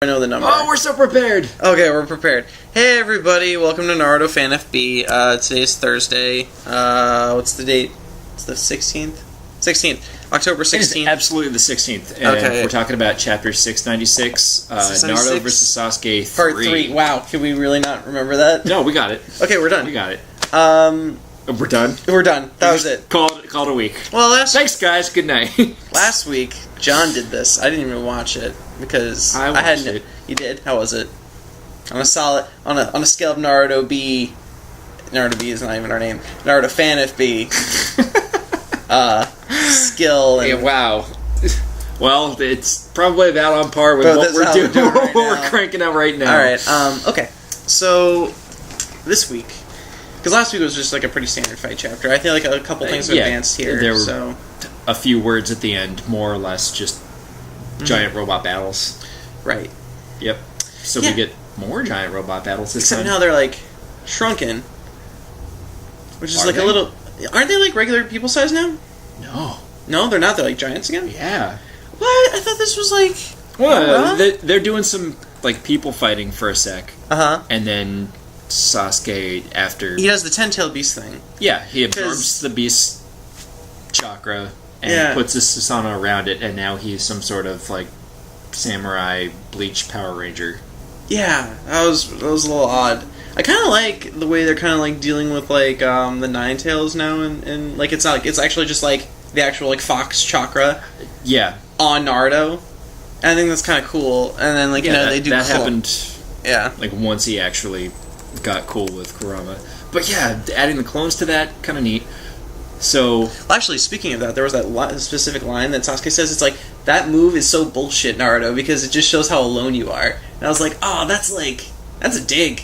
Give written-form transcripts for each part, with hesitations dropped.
I know the number. Oh, we're so prepared! Okay, we're prepared. Hey everybody, welcome to Naruto Fan FB. Today is Thursday. What's the date? It's the 16th? 16th. October 16th. It is absolutely the 16th. And Okay. we're talking about Chapter 696, Naruto vs. Sasuke 3. Part 3. Wow, can we really not remember that? No, we got it. Okay, we're done. We got it. We're done? We're done. That was it. Called a week. Well, Thanks, guys. Good night. last week, John did this. I didn't even watch it because I watched hadn't. it. You did? How was it? On a scale of Naruto B. Naruto B is not even our name. Naruto Fan FB. Skill and Yeah, wow. Well, it's probably about on par with Bro, what that's how we're doing. we're doing right What now. we're cranking out right now. Alright, okay. So, this week, because last week was just like a pretty standard fight chapter, I feel like a couple things advanced here. There were so a few words at the end, more or less just giant robot battles. Right. Yep. So Yeah. we get more giant robot battles this Except time. now they're like shrunken. Which is Are like they? a little. Aren't they like regular people size now? No. No, they're not. They're like giants again? Yeah. What? I thought this was like. Well, they're doing some like people fighting for a sec, Uh-huh. and then Sasuke after. He does the 10-tailed beast thing. Yeah, he 'Cause- absorbs the beast chakra and Yeah. puts his Susanoo around it, and now he's some sort of like samurai bleach Power Ranger. Yeah, that was a little odd. I kind of like the way they're kind of like dealing with like the Nine Tails now, and like it's not like it's actually just like the actual like Fox chakra Yeah, on Naruto. And I think that's kind of cool. And then like they do that cool- happened Yeah, like once he actually got cool with Kurama. But yeah, adding the clones to that, kind of neat. So well, actually, speaking of that, there was that specific line that Sasuke says. It's like that move is so bullshit, Naruto, because it just shows how alone you are. And I was like, oh, that's a dig.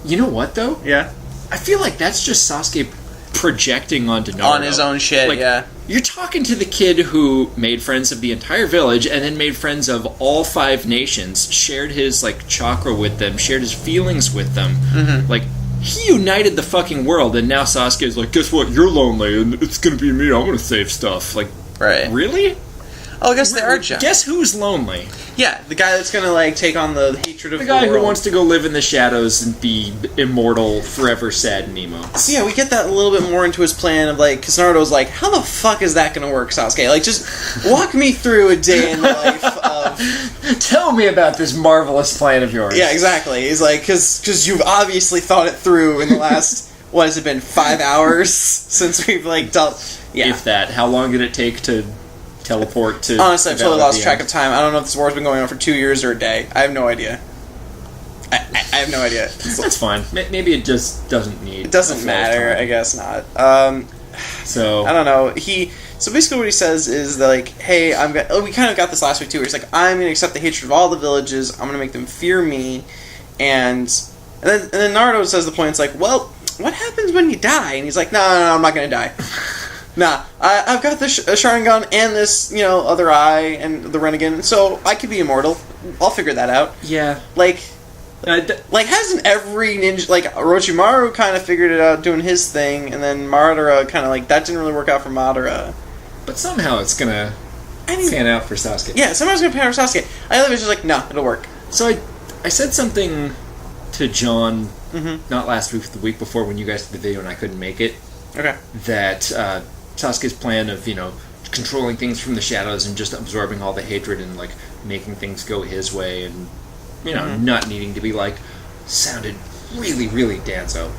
you know what though? Yeah, I feel like that's just Sasuke projecting onto Naruto. on his own shit. Like, yeah. You're talking to the kid who made friends of the entire village and then made friends of all 5 nations, shared his like chakra with them, shared his feelings with them. Mm-hmm. Like, he united the fucking world, and now Sasuke's like, guess what? You're lonely, and it's gonna be me. I'm gonna save stuff. Like, Right. really? Oh, I guess they are giants. Guess who's lonely? Yeah, the guy that's gonna like take on the hatred of The guy world. who wants to go live in the shadows and be immortal, forever sad and emo. So yeah, we get that a little bit more into his plan of like, because Naruto's like, how the fuck is that gonna work, Sasuke? Like, just walk me through a day in the life of. Tell me about this marvelous plan of yours. Yeah, exactly. He's like, because you've obviously thought it through in the last what has it been 5 hours since we've like dealt. Yeah. If that. How long did it take to teleport to... Honestly, I've Val totally at lost the track end? of time. I don't know if this war's been going on for 2 years or a day. I have no idea. I have no idea. That's fine. Maybe it just doesn't need... It doesn't a flow of matter. time. I guess not. So... I don't know. So basically what he says is that, like, hey, we kind of got this last week too, where he's like, I'm gonna accept the hatred of all the villages, I'm gonna make them fear me, and then Naruto says the point, it's like, well, what happens when you die? And he's like, no, I'm not gonna die. Nah, I've got this Sharingan and this, other eye and the Rinnegan, so I could be immortal. I'll figure that out. Yeah. Like, hasn't every ninja, like, Orochimaru kind of figured it out doing his thing, and then Madara kind of, like, that didn't really work out for Madara. But somehow it's gonna pan out for Sasuke. Yeah, somebody's gonna pan out for Sasuke. I love it, just like, no, it'll work. So I said something to John, Mm-hmm. not last week, the week before when you guys did the video and I couldn't make it, Okay. that Sasuke's plan of, controlling things from the shadows and just absorbing all the hatred and, like, making things go his way and, not needing to be, like, sounded really, really Danzo.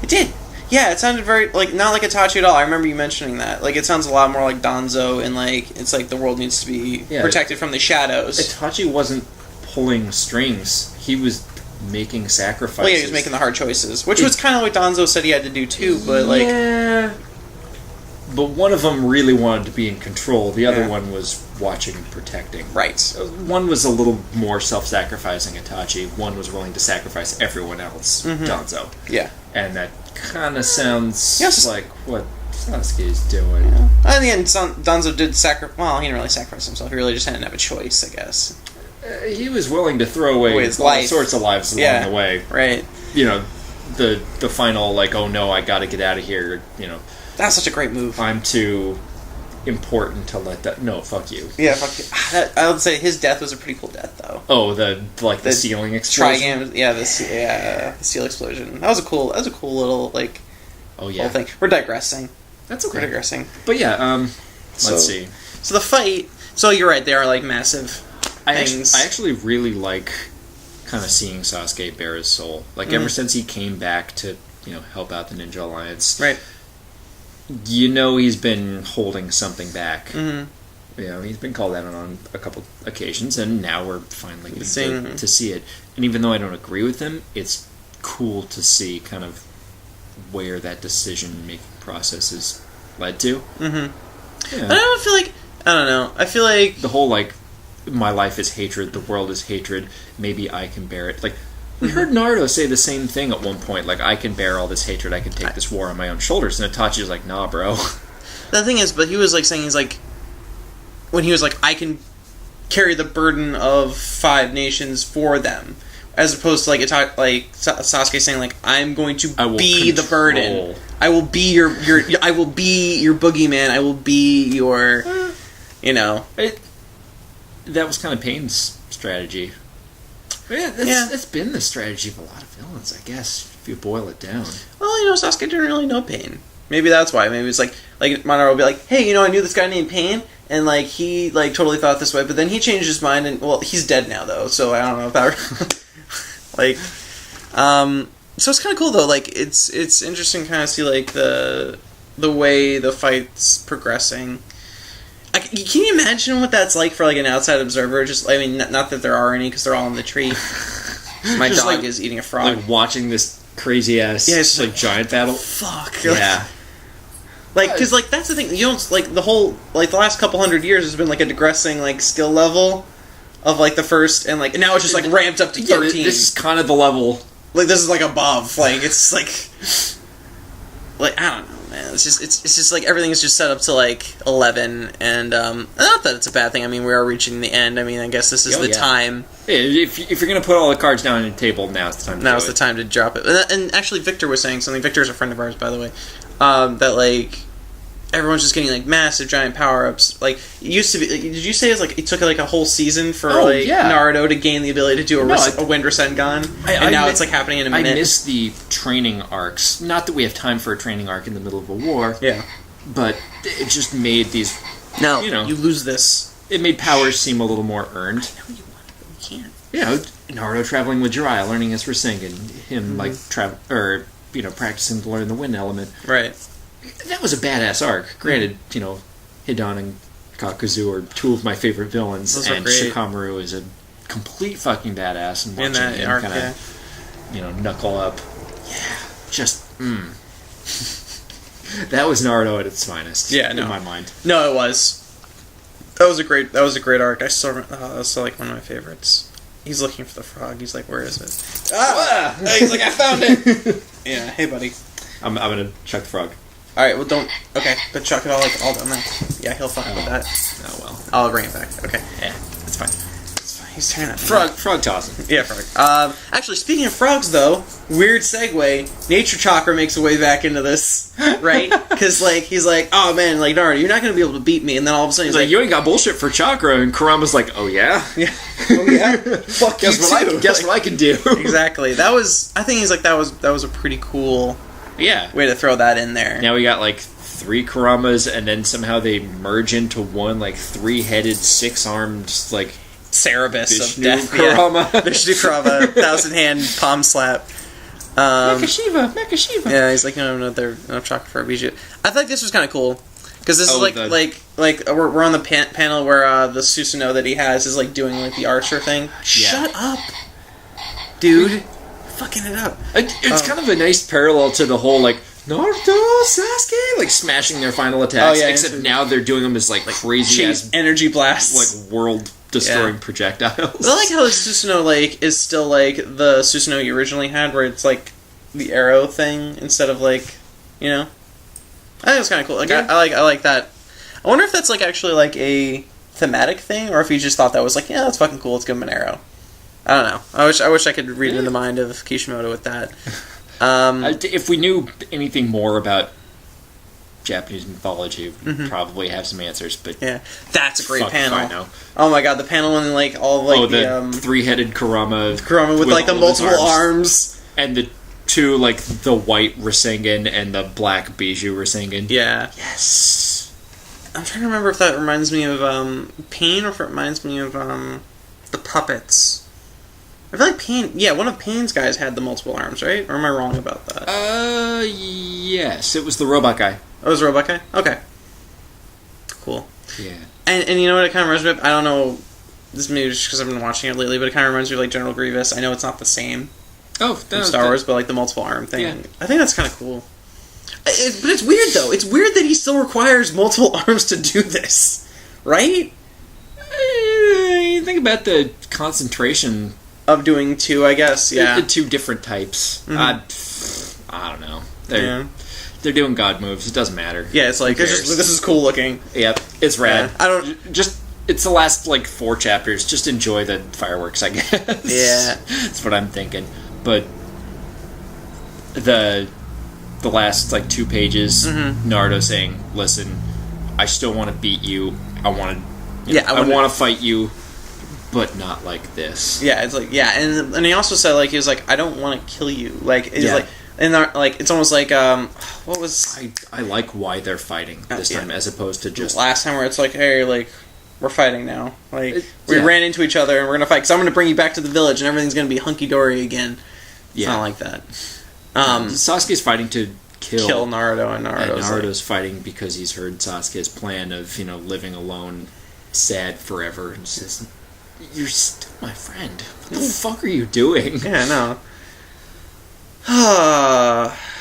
It did. Yeah, it sounded very, like, not like Itachi at all. I remember you mentioning that. Like, it sounds a lot more like Danzo, and, like, it's like the world needs to be protected from the shadows. Itachi wasn't pulling strings. He was making sacrifices. Well, yeah, he was making the hard choices, which was kind of what Danzo said he had to do, too, but, like... Yeah. But one of them really wanted to be in control. The other Yeah. one was watching and protecting. Right. One was a little more self-sacrificing, Itachi. One was willing to sacrifice everyone else, Danzo. Yeah. And that kind of sounds Yes. like what Sasuke's doing. Yeah. In the end, Danzo did well, he didn't really sacrifice himself. He really just didn't have a choice, I guess. He was willing to throw away his all life. sorts of lives along the way. Right. The final, like, oh no, I gotta get out of here, That's such a great move. I'm too important to let that... No, fuck you. Yeah, fuck you. I would say his death was a pretty cool death, though. Oh, the ceiling explosion? The steel explosion. That was a cool little, like, whole thing. We're digressing. That's okay. We're digressing. But yeah, let's see. So the fight... So you're right, they are, like, massive things. I actually really like kind of seeing Sasuke bare his soul. Like, ever since he came back to, help out the Ninja Alliance... Right. He's been holding something back. Mm-hmm. He's been called out on a couple occasions, and now we're finally getting to see it. And even though I don't agree with him, it's cool to see kind of where that decision-making process is led to. Mm-hmm. Yeah. I don't know. I feel like... The whole, like, my life is hatred, the world is hatred, maybe I can bear it. Like, we heard Naruto say the same thing at one point, like, I can bear all this hatred, I can take this war on my own shoulders, and Itachi's like, nah, bro. The thing is, but he was, like, saying, he's like, when he was like, I can carry the burden of 5 nations for them, as opposed to, like, Sasuke saying, like, I'm going to be the burden. I will be your I will be your boogeyman, I will be your, That was kind of Pain's strategy. That's been the strategy of a lot of villains, I guess, if you boil it down. Well, Sasuke didn't really know Pain. Maybe that's why. Maybe it's like Monaro will be like, hey, I knew this guy named Pain, and, like, he, like, totally thought this way, but then he changed his mind, and, well, he's dead now, though, so I don't know if that... like, so it's kind of cool, though. Like, it's interesting to kind of see, like, the way the fight's progressing. Can you imagine what that's like for, like, an outside observer? Just, I mean, not that there are any, because they're all in the tree. My dog is eating a frog. Like, watching this crazy-ass, like, giant battle. Fuck. Yeah. Like, because, like, that's the thing. You don't, like, the whole, like, the last couple 100 years has been, like, a digressing, like, skill level of, like, the first, and, like, now it's just, like, ramped up to 13. This is kind of the level. Like, this is, like, above. Like, it's, like, I don't know, man. It's just, like, everything is just set up to, like, 11, and, not that it's a bad thing. I mean, we are reaching the end. I mean, I guess this is the time. Yeah, if you're going to put all the cards down on the table, now's the time to do it. Now's the time to drop it. And actually, Victor was saying something. Victor's a friend of ours, by the way. That, like, everyone's just getting, like, massive giant power-ups. Like, it used to be... Did you say it took, like, a whole season for, Naruto to gain the ability to do a Wind Rasengan? And now it's, like, happening in a minute. I miss the training arcs. Not that we have time for a training arc in the middle of a war. Yeah. But it just made these... No, you lose this. It made powers seem a little more earned. I know you want it, but you can't. Naruto traveling with Jiraiya, learning his Rasengan. Him, like, practicing to learn the wind element. Right. That was a badass arc. Granted, Hidan and Kakuzu are 2 of my favorite villains, and Shikamaru is a complete fucking badass, and watching him kind of, knuckle up. Yeah, just, That was Naruto at its finest, in my mind. No, it was. That was a great arc. I still, that's still, like, one of my favorites. He's looking for the frog. He's like, where is it? Ah! He's like, I found it! Yeah, hey, buddy. I'm gonna chuck the frog. Alright, well, don't... Okay, but chuck it all down there. Yeah, he'll fuck with that. Oh, well. I'll bring it back. Okay. Yeah, it's fine. It's fine. He's turning Frog tossing. Yeah, frog. Actually, speaking of frogs, though, weird segue, Nature Chakra makes a way back into this, right? Because, like, he's like, oh, man, like, Naruto, you're not going to be able to beat me. And then all of a sudden he's like, you ain't got bullshit for Chakra. And Kurama's like, oh, yeah? Yeah. Oh, yeah? Fuck guess what I can do. Exactly. I think he's like, that was a pretty cool... Yeah. Way to throw that in there. Now we got, like, 3 Kuramas, and then somehow they merge into one, like, 3-headed, 6-armed, like... Cerebus Vishnu of death. Kurama. Yeah. Vishnu Kurama, 1,000-hand palm slap. Mecha Yeah, he's like, no, they're enough chocolate for a bijou. I thought this was kind of cool. Because this is like we're on the panel where the Susanoo that he has is, like, doing, like, the archer thing. Yeah. Shut up, dude. Fucking it up. It's kind of a nice parallel to the whole, like, Naruto, Sasuke, like, smashing their final attacks, except now they're doing them as, like crazy-ass... energy blasts. Like, world-destroying projectiles. I like how the Susanoo, like, is still, like, the Susanoo you originally had, where it's, like, the arrow thing, instead of, like, I think it's kind of cool. Like, I like that. I wonder if that's, like, actually, like, a thematic thing, or if he just thought that was, like, yeah, that's fucking cool, let's give him an arrow. I don't know. I wish I could read into the mind of Kishimoto with that. If we knew anything more about Japanese mythology would probably have some answers, but Yeah, that's a great fuck if I panel. know. Oh my god, the panel when like all like the three-headed Kurama with like the all of his multiple arms. and the two, like the white Rasengan and the black Bijou Rasengan. Yeah. Yes. I'm trying to remember if that reminds me of Pain or if it reminds me of the puppets. I feel like Pain. Yeah, one of Pain's guys had the multiple arms, right? Or am I wrong about that? Yes, it was the robot guy. Oh, it was a robot guy? Okay. Cool. Yeah. And you know what it kind of reminds me of? I don't know, this maybe just because I've been watching it lately, but it kind of reminds me of like General Grievous. I know it's not the same from Star Wars, but like the multiple arm thing. Yeah. I think that's kind of cool. But it's weird though. It's weird that he still requires multiple arms to do this, right? You think about the concentration Of doing two, I guess. Yeah. the two different types. Mm-hmm. I don't know. They're doing god moves. It doesn't matter. Yeah, it's like this is cool looking. Yep, it's rad. Yeah. I don't just. It's the last like 4 chapters. Just enjoy the fireworks, I guess. Yeah, that's what I'm thinking. But the last like 2 pages, Naruto saying, "Listen, I still want to beat you. I want to. I want to fight you, but not like this." Yeah, it's like and he also said like he was like, "I don't want to kill you." Like it's like. And like it's almost like what was I like why they're fighting this time as opposed to just last time where it's like, hey, like we're fighting now, like we ran into each other and we're gonna fight because I'm gonna bring you back to the village and everything's gonna be hunky dory again. It's not like that. Sasuke's fighting to kill Naruto, and Naruto's fighting because he's heard Sasuke's plan of living alone, sad forever, and says, "You're still my friend. What the fuck are you doing?" Yeah, no.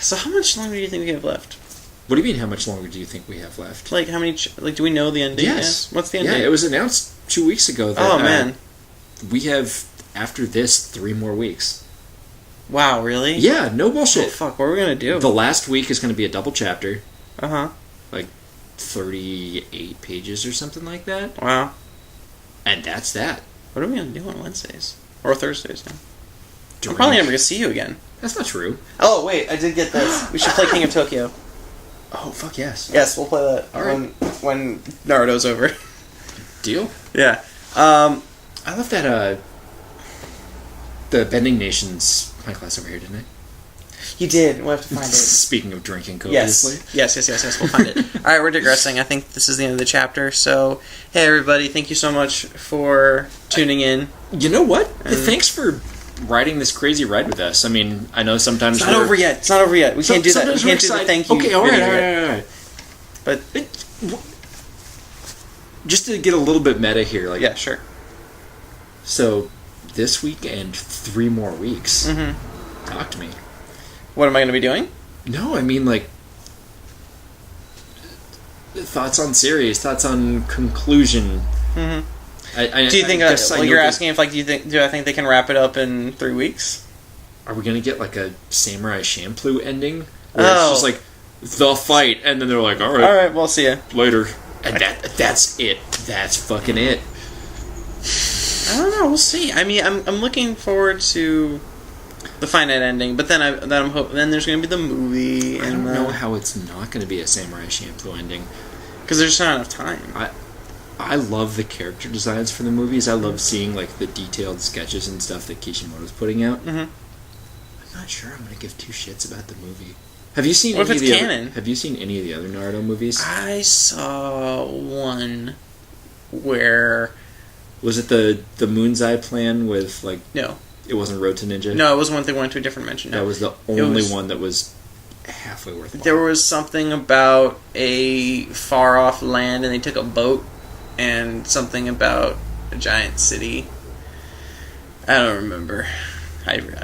So how much longer do you think we have left? What do you mean, how much longer do you think we have left? Like, how many... do we know the ending? Yes. What's the ending? Yeah, it was announced 2 weeks ago that... man. We have, after this, 3 more weeks. Wow, really? Yeah, no bullshit. Oh, fuck, what are we gonna do? The last week is gonna be a double chapter. Uh-huh. Like, 38 pages or something like that. Wow. And that's that. What are we gonna do on Wednesdays? Or Thursdays now? Drink. I'm probably never gonna see you again. That's not true. Oh, wait, I did get this. We should play King of Tokyo. Oh, fuck yes. Yes, we'll play that when Naruto's over. Deal? Yeah. I left that, the Bending Nations pint glass over here, didn't I? You did. We'll have to find it. Speaking of drinking copiously. Yes. We'll find it. Alright, we're digressing. I think this is the end of the chapter. So, hey everybody, thank you so much for tuning in. You know what? Thanks for riding this crazy ride with us. I mean, I know sometimes It's not over yet. We can't do that. We can't do the thank you. Okay, alright. But just to get a little bit meta here, like yeah, sure. So this week and 3 more weeks. Talk to me. What am I going to be doing? No, I mean like thoughts on series, thoughts on conclusion. Do you think you're asking if like do I think they can wrap it up in 3 weeks? Are we gonna get like a Samurai Champloo ending where it's just like the fight and then they're like, all right, we'll see you later, and that's it. That's fucking it. I don't know. We'll see. I mean, I'm looking forward to the finite ending, but then I'm hoping then there's gonna be the movie. I don't know how it's not gonna be a Samurai Champloo ending because there's just not enough time. I love the character designs for the movies. I love seeing like the detailed sketches and stuff that Kishimoto's putting out. I'm not sure I'm gonna give 2 shits about the movie. Have you seen? What if it's canon? Have you seen any of the other Naruto movies? I saw one where was it the Moon's Eye plan with like no, it wasn't Road to Ninja. No, it wasn't one they went to a different dimension. No. That was the only one that was halfway worthwhile. There was something about a far off land, and they took a boat. And something about a giant city. I don't remember. I don't know.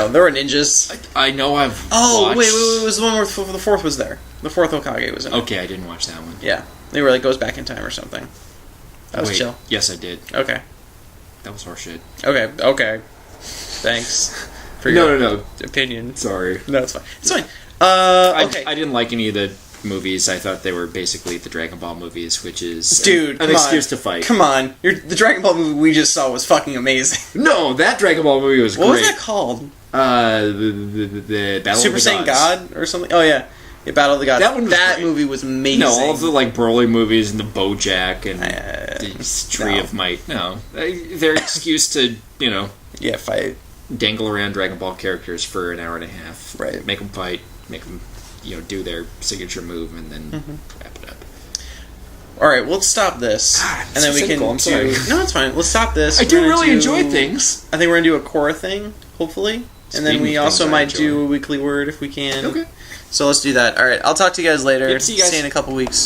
There were ninjas. I know I've watched... wait. It was the one where the 4th was there. The 4th Hokage was in it. Okay, I didn't watch that one. Yeah. They were like, goes back in time or something. That was chill. Yes, I did. Okay. That was horseshit. Okay. Thanks for your opinion. Sorry. No, it's fine. It's fine. Okay. I didn't like any of the movies, I thought they were basically the Dragon Ball movies, which is Dude, an excuse to fight. Come on. The Dragon Ball movie we just saw was fucking amazing. No, that Dragon Ball movie was great. What was that called? The Battle Super of the Saiyan Gods. God or something? Oh, yeah. Yeah, Battle of the Gods. That one was that great. movie was amazing. No, all of the like Broly movies and the BoJack and the Tree of Might. No, their excuse to Yeah, fight. dangle around Dragon Ball characters for an hour and a half. Right. Make them fight. Make them do their signature move and then wrap it up. All right, let's stop this, and then we can I'm sorry. No, it's fine. Let's stop this. I We're do gonna really enjoy things. I think we're gonna do a core thing, hopefully, and then Speaking we of also things I might enjoy. do a weekly word if we can. Okay. So let's do that. All right, I'll talk to you guys later. Yep, see you guys. See you in a couple weeks.